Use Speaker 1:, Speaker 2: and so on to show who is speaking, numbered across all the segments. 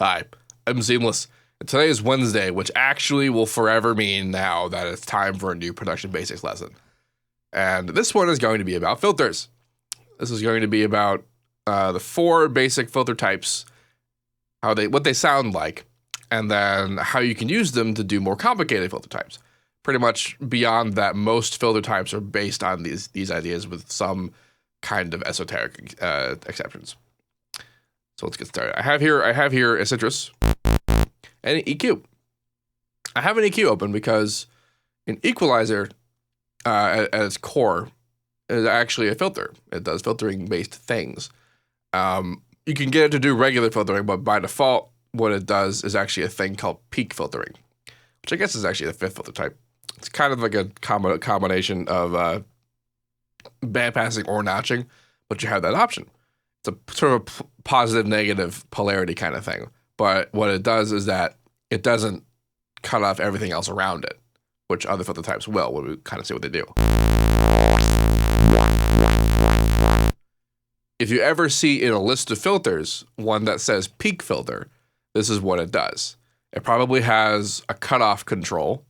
Speaker 1: Hi, I'm Seamless, and today is Wednesday, which actually will forever mean now that it's time for a new production basics lesson. And this one is going to be about filters. This is going to be about the 4 basic filter types, what they sound like, and then how you can use them to do more complicated filter types. Pretty much beyond that, most filter types are based on these ideas with some kind of esoteric exceptions. So let's get started. I have here a citrus and an EQ. I have an EQ open because an equalizer at its core is actually a filter. It does filtering based things. You can get it to do regular filtering, but by default, what it does is actually a thing called peak filtering, which I guess is actually the 5th filter type. It's kind of like a combination of bandpassing or notching, but you have that option. It's a sort of positive, negative polarity kind of thing. But what it does is that it doesn't cut off everything else around it, which other filter types will when we kind of see what they do. If you ever see in a list of filters one that says peak filter, this is what it does. It probably has a cutoff control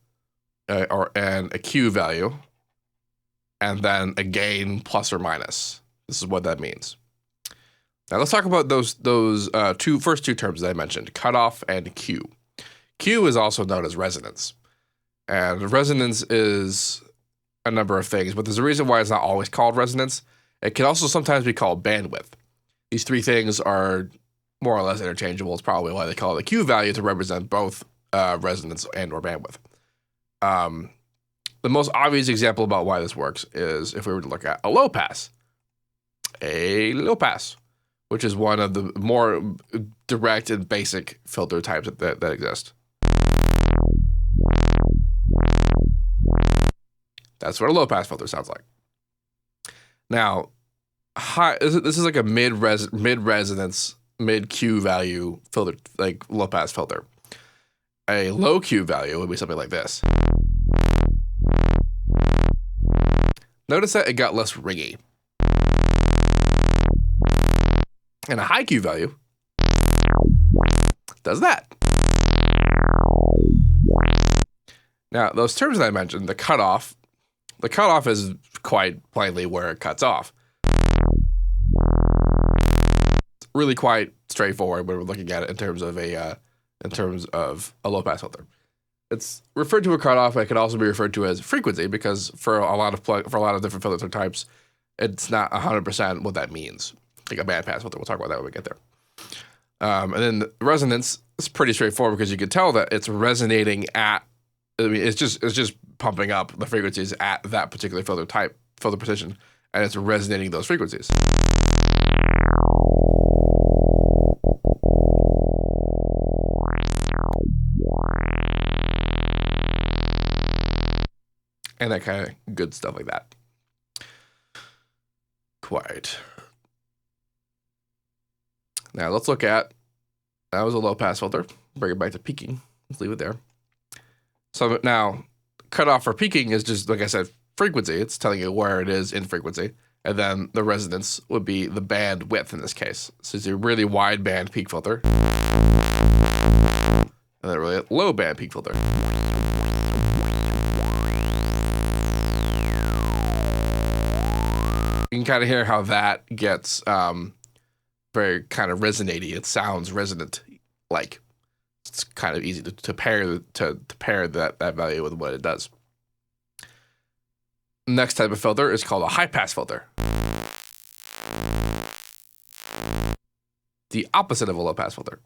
Speaker 1: and a Q value, and then a gain plus or minus. This is what that means. Now let's talk about those first two terms that I mentioned, cutoff and Q. Q is also known as resonance. And resonance is a number of things, but there's a reason why it's not always called resonance. It can also sometimes be called bandwidth. These 3 things are more or less interchangeable. It's probably why they call it a Q value to represent both resonance and or bandwidth. The most obvious example about why this works is if we were to look at a low pass. A low pass, which is one of the more direct and basic filter types that exist. That's what a low pass filter sounds like. Now, this is like a mid-resonance, mid-Q value filter, like low pass filter. A low Q value would be something like this. Notice that it got less ringy. And a high Q value does that. Now, those terms that I mentioned, the cutoff is quite plainly where it cuts off. It's really quite straightforward when we're looking at it in terms of a low pass filter. It's referred to a cutoff, but it can also be referred to as frequency because for a lot of different filter types, it's not 100% what that means. Like a bandpass filter, we'll talk about that when we get there. And then the resonance is pretty straightforward because you can tell that it's resonating at. I mean, it's just pumping up the frequencies at that particular filter position, and it's resonating those frequencies. And that kind of good stuff like that. Quite. Now let's look at, that was a low pass filter. Bring it back to peaking. Let's leave it there. So now, cutoff for peaking is just, like I said, frequency. It's telling you where it is in frequency. And then the resonance would be the bandwidth in this case. So it's a really wide band peak filter. And then a really low band peak filter. You can kind of hear how that gets very kind of resonate-y. It sounds resonant-like. It's kind of easy to pair that value with what it does. Next type of filter is called a high-pass filter. The opposite of a low-pass filter.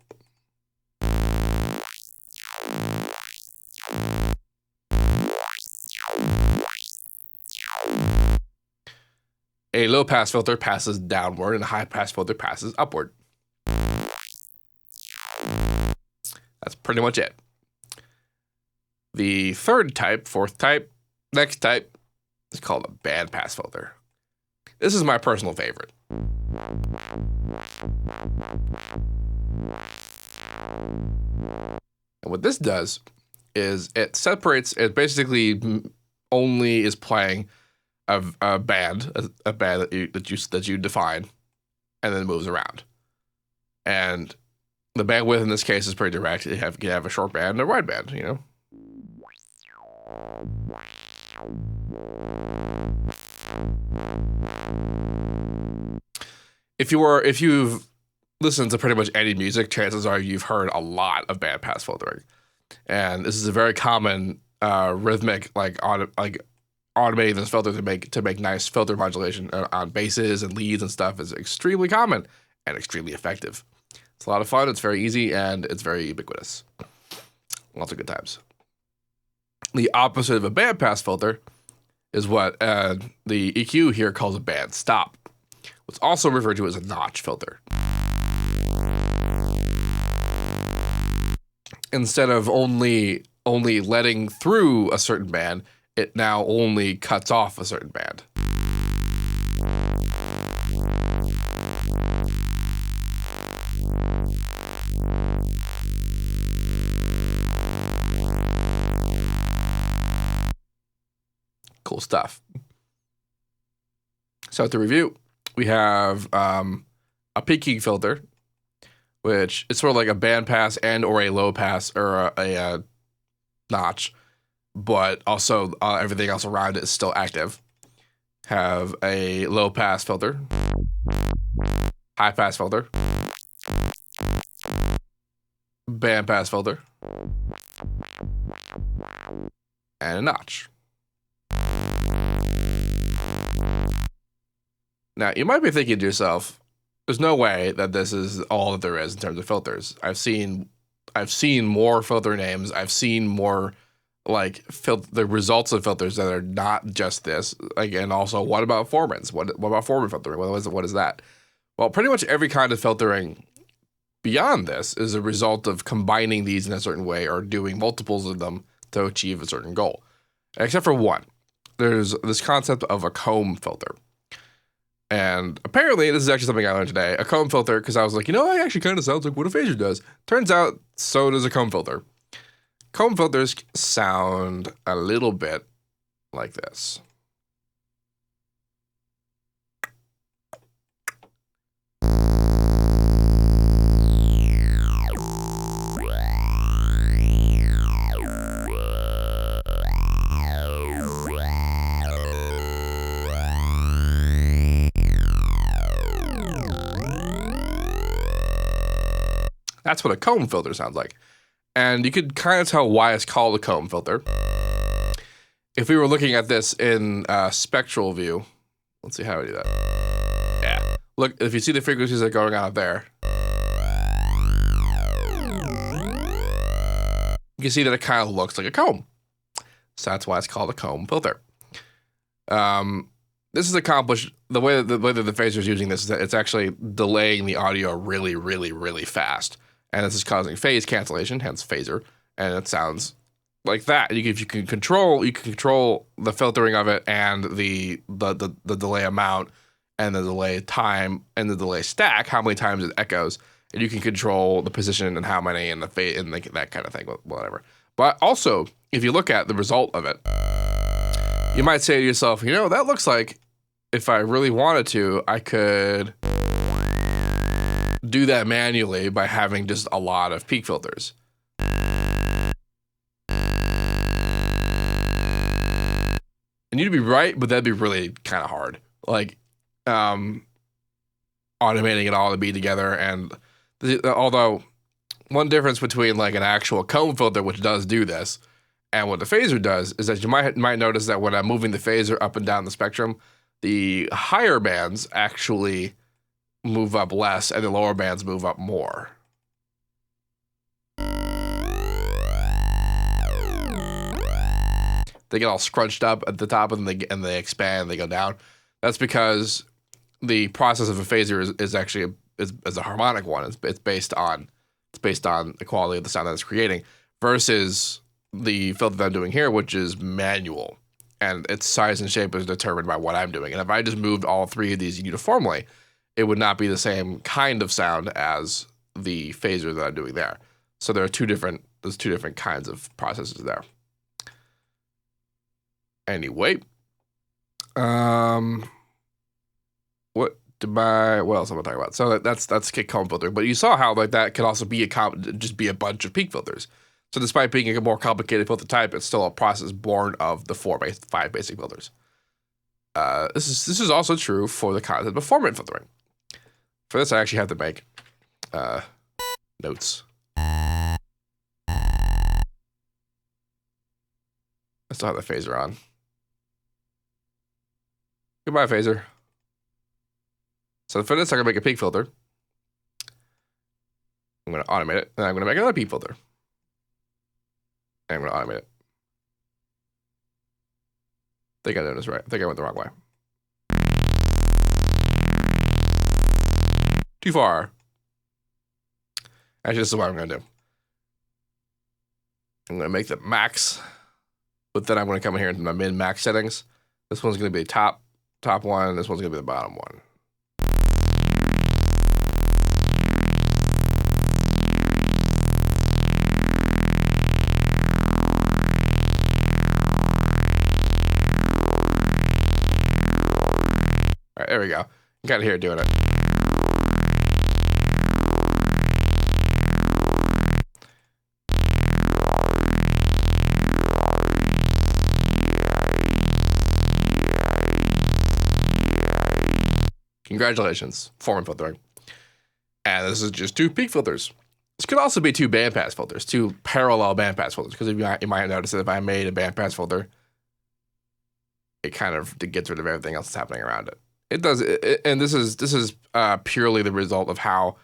Speaker 1: A low-pass filter passes downward, and a high-pass filter passes upward. That's pretty much it. The third type, fourth type, next type is called a bandpass filter. This is my personal favorite. And what this does is it basically only is playing a band that you define, and then moves around. And The bandwidth in this case is pretty direct. You can have a short band and a wide band, you know? If you've listened to pretty much any music, chances are you've heard a lot of bandpass filtering. And this is a very common rhythmic, automating this filter to make nice filter modulation on basses and leads and stuff is extremely common and extremely effective. It's a lot of fun. It's very easy and it's very ubiquitous. Lots of good times. The opposite of a bandpass filter is what the EQ here calls a band stop. What's also referred to as a notch filter. Instead of only letting through a certain band, it now only cuts off a certain band. Cool stuff. So to review, we have a peaking filter, which is sort of like a bandpass and or a low pass or a notch, but also everything else around it is still active. Have a low pass filter, high pass filter, bandpass filter, and a notch. Now, you might be thinking to yourself, there's no way that this is all that there is in terms of filters. I've seen more filter names. I've seen more the results of filters that are not just this. And also, what about formants? What about formant filtering? What is that? Well, pretty much every kind of filtering beyond this is a result of combining these in a certain way or doing multiples of them to achieve a certain goal. Except for one. There's this concept of a comb filter. And apparently, this is actually something I learned today. A comb filter, because I was like, that actually kind of sounds like what a phaser does. Turns out, so does a comb filter. Comb filters sound a little bit like this. That's what a comb filter sounds like. And you could kind of tell why it's called a comb filter. If we were looking at this in spectral view, let's see how we do that. Yeah. Look, if you see the frequencies that are going on up there, you can see that it kind of looks like a comb. So that's why it's called a comb filter. This is accomplished, the way that the phaser is using this is that it's actually delaying the audio really, really, really fast. And this is causing phase cancellation, hence phaser, and it sounds like that. You can control the filtering of it and the delay amount and the delay time and the delay stack, how many times it echoes, and you can control the position and how many and that kind of thing, whatever. But also, if you look at the result of it, you might say to yourself, that looks like if I really wanted to, I could do that manually by having just a lot of peak filters. And you'd be right, but that'd be really kind of hard. Automating it all to be together. And although one difference between an actual comb filter, which does do this, and what the phaser does is that you might notice that when I'm moving the phaser up and down the spectrum, the higher bands actually move up less and the lower bands move up more. They get all scrunched up at the top and they expand and they go down. That's because the process of a phaser is actually a harmonic one. It's based on the quality of the sound that it's creating versus the filter that I'm doing here, which is manual, and its size and shape is determined by what I'm doing. And if I just moved all three of these uniformly, it would not be the same kind of sound as the phaser that I'm doing there. So there's two different kinds of processes there. Anyway, what Goodbye. What else am I talking about? So that's kick comb filtering. But you saw how like that could also be just be a bunch of peak filters. So despite being a more complicated filter type, it's still a process born of the 5 basic filters. This is also true for the content of formant filtering. For this, I actually have to make notes. I still have the phaser on. Goodbye, phaser. So for this, I'm gonna make a peak filter. I'm gonna automate it, and I'm gonna make another peak filter. And I'm gonna automate it. I think I'm doing this right. I think I went the wrong way. Too far. Actually, this is what I'm gonna do. I'm gonna make the max, but then I'm gonna come in here into my min-max settings. This one's gonna be top one. This one's gonna be the bottom one. All right, there we go. You got to hear it doing it. Congratulations, formant filtering. And this is just 2 peak filters. This could also be 2 bandpass filters, 2 parallel bandpass filters, because you might notice that if I made a bandpass filter, it kind of gets rid of everything else that's happening around it. It does, and this is purely the result of how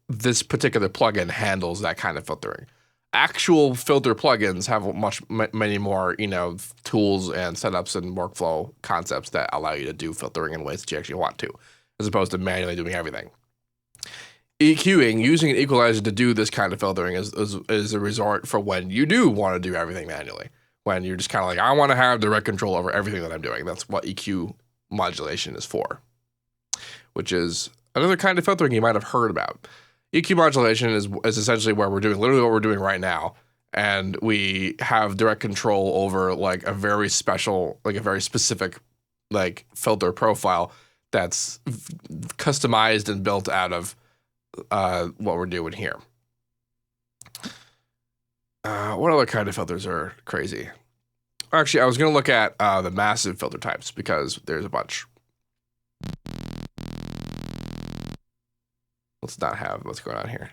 Speaker 1: this particular plugin handles that kind of filtering. Actual filter plugins have many more, tools and setups and workflow concepts that allow you to do filtering in ways that you actually want to, as opposed to manually doing everything. EQing, using an equalizer to do this kind of filtering is a resort for when you do want to do everything manually. When you're just kind of like, I want to have direct control over everything that I'm doing. That's what EQ modulation is for, which is another kind of filtering you might have heard about. EQ modulation is essentially where we're doing literally what we're doing right now, and we have direct control over like a very special, like a very specific like filter profile that's customized and built out of what we're doing here. What other kind of filters are crazy? Actually, I was going to look at the massive filter types because there's a bunch. Let's not have what's going on here.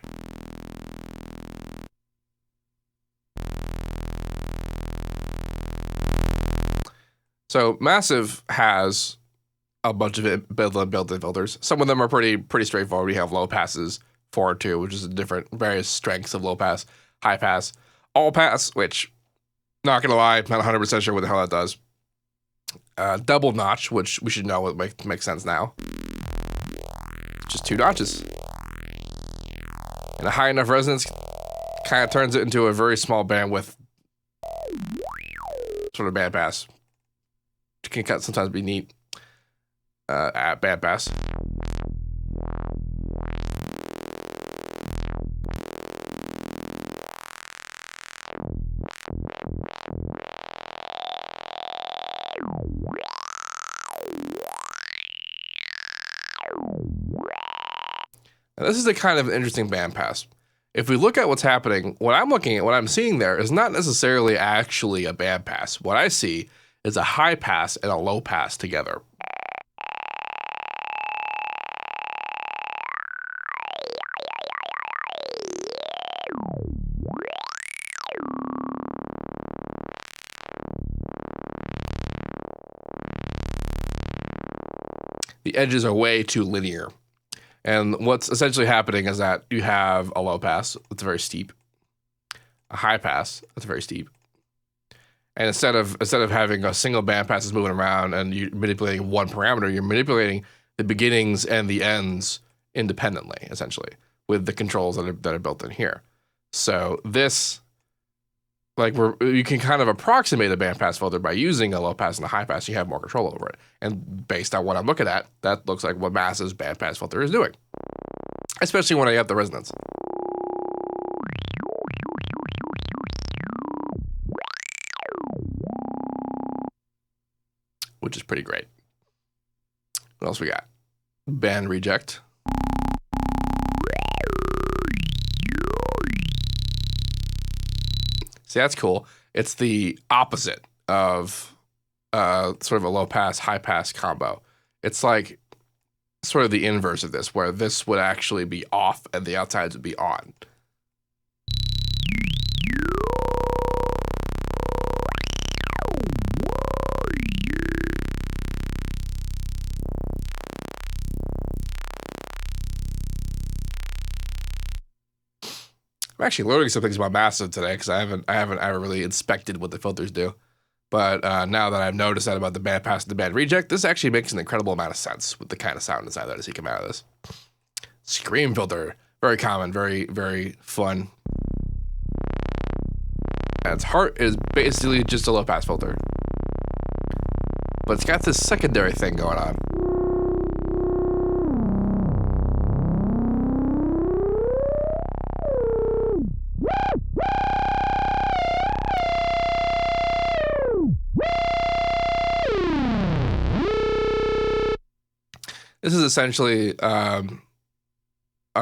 Speaker 1: So massive has a bunch of built-in filters. Some of them are pretty straightforward. We have low passes, 4-2, which is different various strengths of low pass, high pass, all pass, which, not gonna lie, not 100% sure what the hell that does. Double notch, which we should know what makes sense now. Just 2 notches. And a high enough resonance kind of turns it into a very small bandwidth sort of bandpass. It can sometimes be neat at bandpass. Now, this is a kind of interesting bandpass. If we look at what's happening, what I'm seeing there is not necessarily actually a bandpass. What I see is a high pass and a low pass together. The edges are way too linear. And what's essentially happening is that you have a low pass that's very steep, a high pass that's very steep, and instead of having a single band pass that's moving around and you're manipulating one parameter, you're manipulating the beginnings and the ends independently, essentially, with the controls that are built in here. So this, like, you can kind of approximate a bandpass filter by using a low pass and a high pass. You have more control over it. And based on what I'm looking at, that looks like what Massive's bandpass filter is doing, especially when I have the resonance, which is pretty great. What else we got? Band reject. See, that's cool. It's the opposite of sort of a low pass, high pass combo. It's like sort of the inverse of this, where this would actually be off and the outsides would be on. I'm actually learning some things about Massive today because I haven't really inspected what the filters do. But now that I've noticed that about the band pass and the band reject, this actually makes an incredible amount of sense with the kind of sound design that I see come out of this. Scream filter, very common, very, very fun. And its heart is basically just a low pass filter. But it's got this secondary thing going on. This is essentially a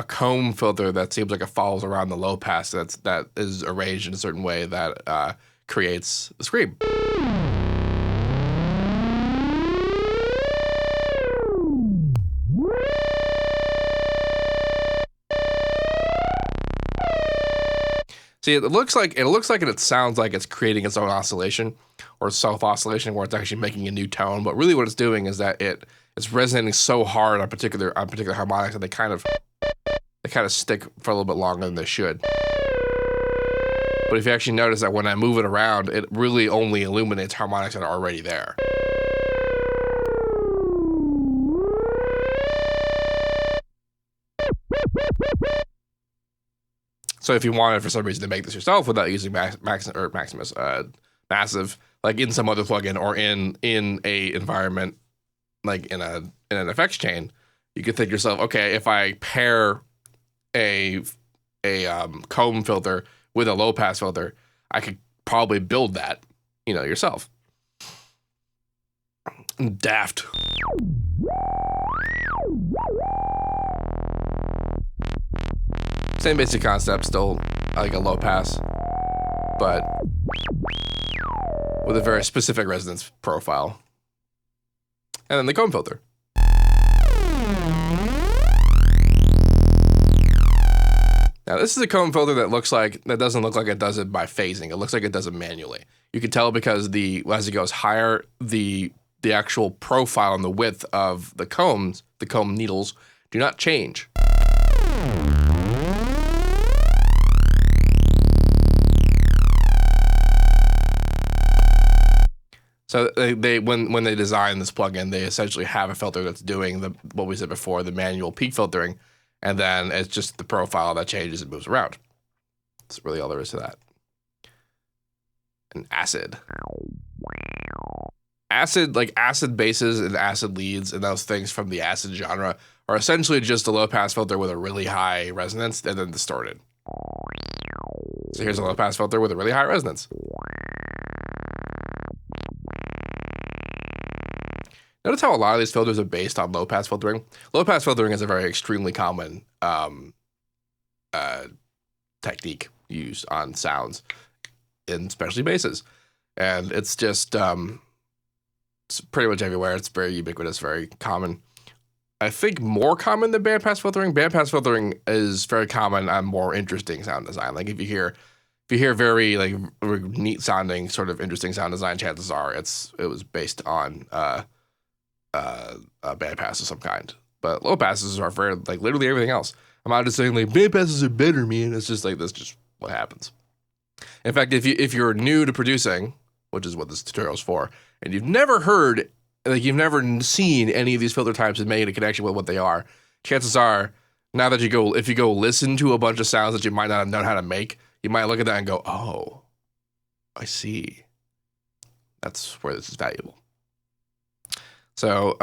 Speaker 1: comb filter that seems like it follows around the low pass that is arranged in a certain way that creates the scream. See, it looks like and it sounds like it's creating its own oscillation or self-oscillation where it's actually making a new tone, but really what it's doing is that it's resonating so hard on particular harmonics that they kind of stick for a little bit longer than they should. But if you actually notice that when I move it around, it really only illuminates harmonics that are already there. So if you wanted for some reason to make this yourself without using Massive, like in some other plugin or in a environment, like in an effects chain, you could think to yourself, okay, if I pair a comb filter with a low pass filter, I could probably build that, yourself. Daft. Same basic concept, still like a low pass, but with a very specific resonance profile. And then the comb filter. Now this is a comb filter that doesn't look like it does it by phasing. It looks like it does it manually. You can tell because as it goes higher, the actual profile and the width of the comb needles do not change. So when they design this plugin, they essentially have a filter that's doing what we said before, the manual peak filtering, and then it's just the profile that changes and moves around. That's really all there is to that. And acid. Like acid basses and acid leads and those things from the acid genre are essentially just a low pass filter with a really high resonance and then distorted. So here's a low pass filter with a really high resonance. Notice how a lot of these filters are based on low pass filtering. Low pass filtering is a very extremely common technique used on sounds, and especially basses. And it's just it's pretty much everywhere. It's very ubiquitous, very common. I think more common than bandpass filtering. Bandpass filtering is very common on more interesting sound design. Like if you hear very like neat sounding, sort of interesting sound design, chances are it was based on band passes of some kind. But low passes are for like literally everything else. I'm not just saying like band passes are better, man. It's just like that's just what happens. In fact, if you're new to producing, which is what this tutorial is for, and you've never heard, like you've never seen any of these filter types and made a connection with what they are, chances are now that if you go listen to a bunch of sounds that you might not have known how to make, you might look at that and go, oh, I see. That's where this is valuable. So,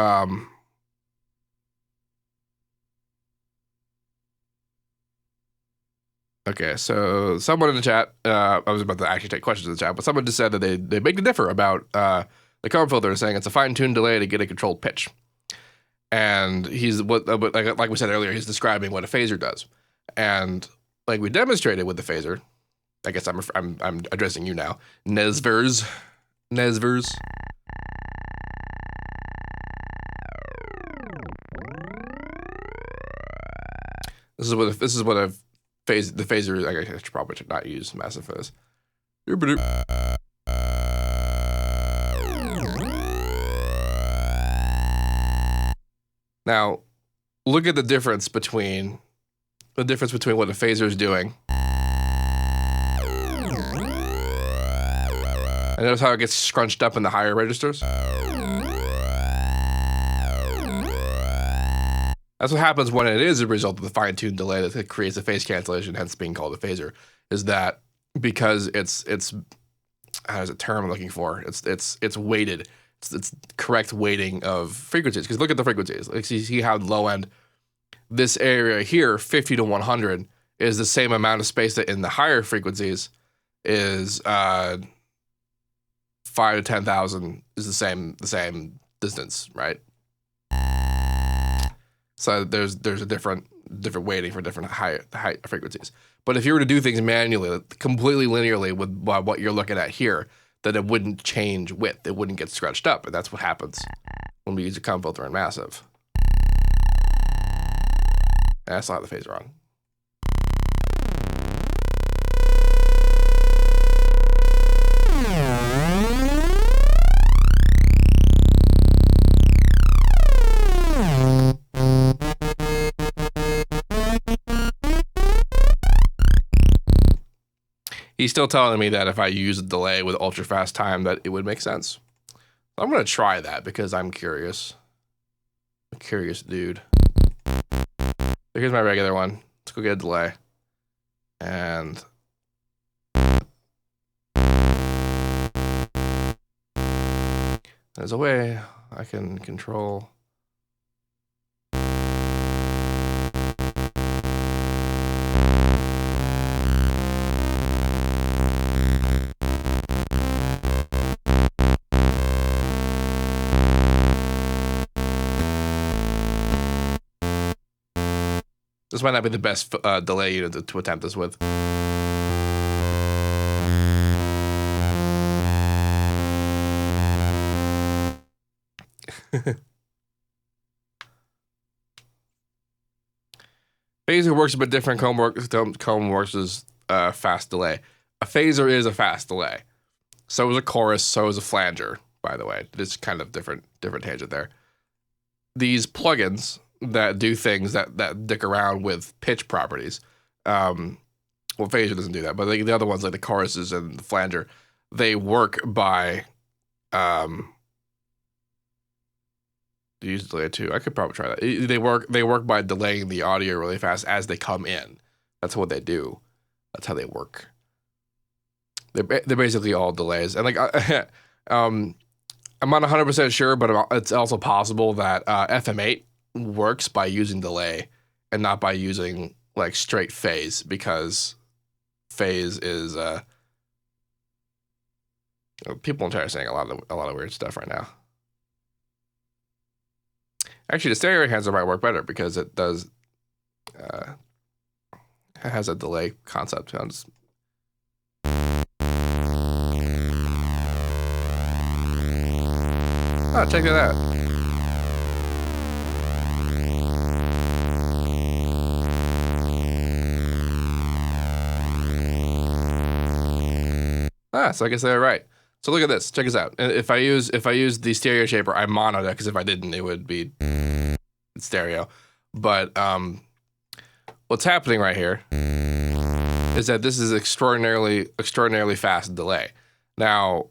Speaker 1: okay, so someone in the chat, I was about to actually take questions in the chat, but someone just said that they beg to differ about the comb filter, saying it's a fine-tuned delay to get a controlled pitch. And he's like we said earlier, he's describing what a phaser does. And like we demonstrated with the phaser, I guess I'm addressing you now, Nesvers. This is what the phaser. I should probably not use massive for this. Now, look at the difference between what a phaser is doing. And notice how it gets scrunched up in the higher registers. That's what happens when it is a result of the fine-tuned delay that creates a phase cancellation, hence being called a phaser. Is that because it's how's a term I'm looking for? It's weighted. It's correct weighting of frequencies. Because look at the frequencies. Like you see how low end this area here, 50 to 100, is the same amount of space that in the higher frequencies is 5 to 10,000 is the same distance, right? So there's a different weighting for different high frequencies. But if you were to do things manually, completely linearly with what you're looking at here, then it wouldn't change width. It wouldn't get scratched up, and that's what happens when we use a comb filter in massive. And I still have the phaser on. He's still telling me that if I use a delay with ultra fast time, that it would make sense. I'm gonna try that because I'm curious. I'm a curious dude. So here's my regular one. Let's go get a delay. And there's a way I can control. This might not be the best delay unit to attempt this with. Phaser works a bit different. Comb works as fast delay. A phaser is a fast delay. So is a chorus. So is a flanger. By the way, it's kind of different tangent there. These plugins that do things that dick around with pitch properties. Well, phaser doesn't do that, but the other ones like the choruses and the flanger, they work by use delay too. I could probably try that. They work by delaying the audio really fast as they come in. That's what they do. That's how they work. They're basically all delays. And like I'm not 100% sure, but it's also possible that FM8 works by using delay and not by using like straight phase, because phase is people in chat are saying a lot of weird stuff right now. Actually, the stereo enhancer might work better because it does it has a delay concept. Oh, check it out. So I guess they're right. So look at this. Check this out. If I use the stereo shaper, I mono that, because if I didn't, it would be stereo. But what's happening right here is that this is extraordinarily fast delay. Now,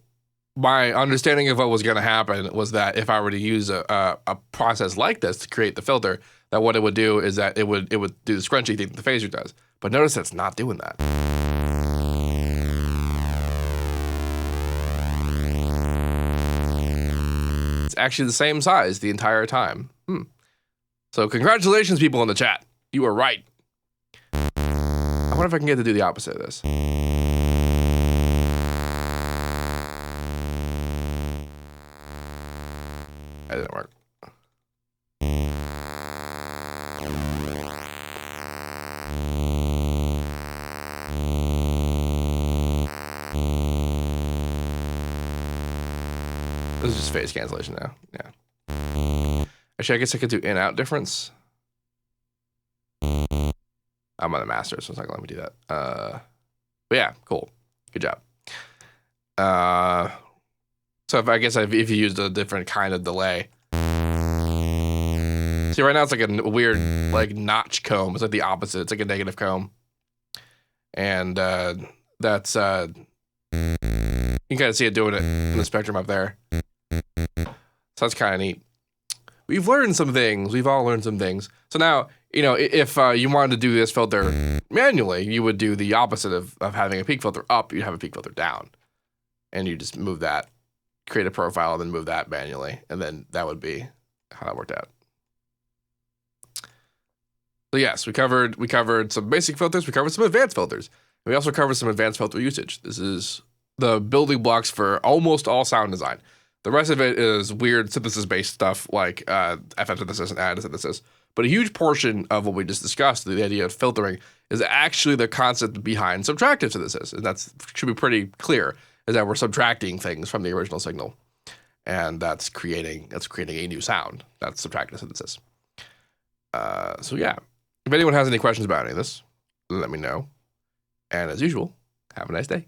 Speaker 1: my understanding of what was going to happen was that if I were to use a process like this to create the filter, that what it would do is that it would do the scrunchy thing that the phaser does. But notice that it's not doing that. It's actually the same size the entire time. So congratulations, people in the chat. You were right. I wonder if I can get to do the opposite of this. That didn't work. This is just phase cancellation now. Yeah. Actually, I guess I could do in-out difference. I'm on the master, so it's not gonna let me do that. But yeah, cool. Good job. So if you used a different kind of delay. See, right now it's like a weird like notch comb. It's like the opposite. It's like a negative comb. And that's you can kind of see it doing it in the spectrum up there. So that's kind of neat. We've learned some things. We've all learned some things. So now, you know, if you wanted to do this filter manually, you would do the opposite of having a peak filter up. You'd have a peak filter down. And you just move that, create a profile, and then move that manually. And then that would be how that worked out. So yes, we covered some basic filters. We covered some advanced filters. We also covered some advanced filter usage. This is the building blocks for almost all sound design. The rest of it is weird synthesis-based stuff like FM synthesis and additive synthesis. But a huge portion of what we just discussed, the idea of filtering, is actually the concept behind subtractive synthesis. And that should be pretty clear, is that we're subtracting things from the original signal. And that's creating a new sound. That's subtractive synthesis. So yeah, if anyone has any questions about any of this, let me know. And as usual, have a nice day.